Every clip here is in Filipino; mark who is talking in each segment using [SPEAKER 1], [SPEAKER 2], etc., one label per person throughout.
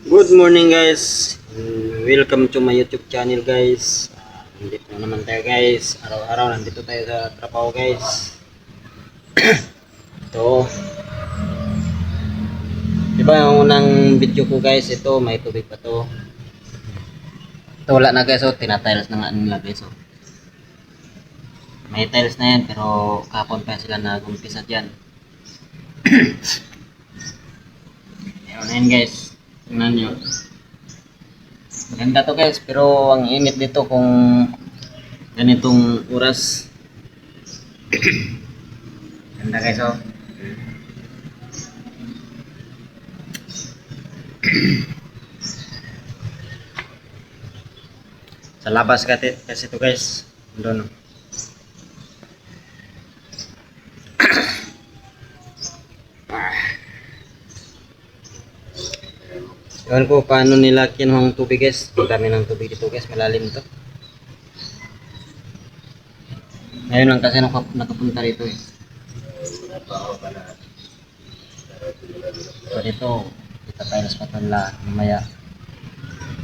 [SPEAKER 1] Good morning guys. Welcome to my YouTube channel guys. Nandito na naman tayo guys. Araw-araw nandito tayo sa trabaho guys. Ito. Diba yung unang video ko guys, ito may tubig pa to. Ito wala na guys, tinatiles na nga nila guys. May tiles na yan pero kahapon pa sila nag-umpisa dyan. Ayun na yan guys. Tingnan nyo. Maganda to guys, pero ang init dito kung ganitong oras. Ganda guys Sa labas kasi to guys. Doon. Ewan ko paano nila kinuhang tubig guys. Ang dami ng tubig dito guys, malalim to. Ngayon lang kasi nakapunta rito eh. So dito, itatiles pa nila mamaya.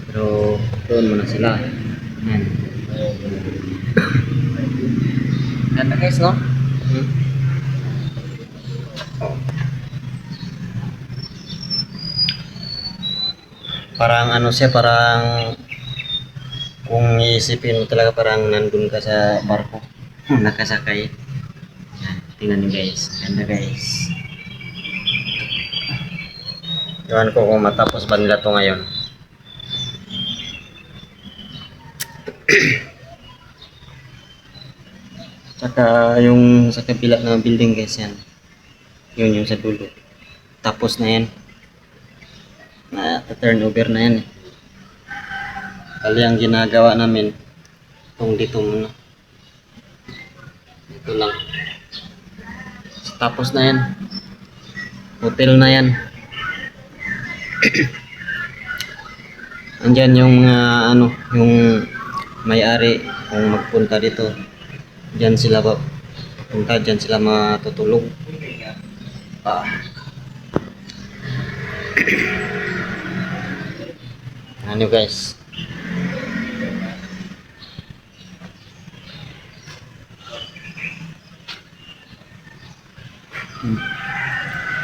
[SPEAKER 1] Pero doon muna sila. Yan. Ganda guys no? Parang ano siya, parang kung iisipin mo talaga parang nandun ka sa barko. Nakasakay. Yan, tingnan niyo guys. Ganda guys. Ewan ko kung matapos ba nila to ngayon. Tsaka yung sa kabila ng building guys yan. Yun yung sa dulo. Tapos na yan. Na turnover na yan eh. Kali ang ginagawa namin itong dito muna. Ito lang. Tapos na yan. Hotel na yan. Andyan yung yung may-ari kung magpunta dito. Diyan sila punta, diyan sila matutulog. Ano guys?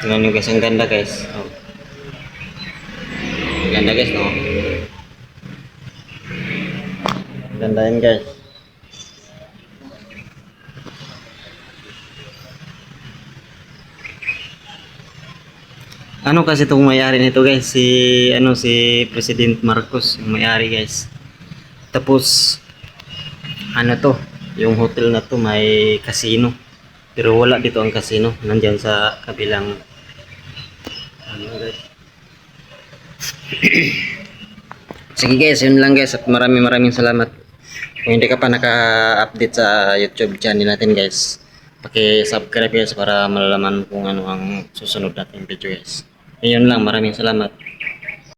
[SPEAKER 1] Tingnan nyo guys, ang ganda guys. Ang ganda guys no? Ang ganda yan guys. Ano kasi itong may-ari nito guys, si President Marcos yung may-ari guys. Tapos ano to, yung hotel na to may casino. Pero wala dito ang casino, nandiyan sa kabilang ano guys. Sige guys, yun lang guys at maraming salamat. Kung hindi ka pa naka-update sa YouTube channel natin guys, paki-subscribe guys para malalaman kung ano ang susunod nating video guys. Ayun lang, maraming salamat.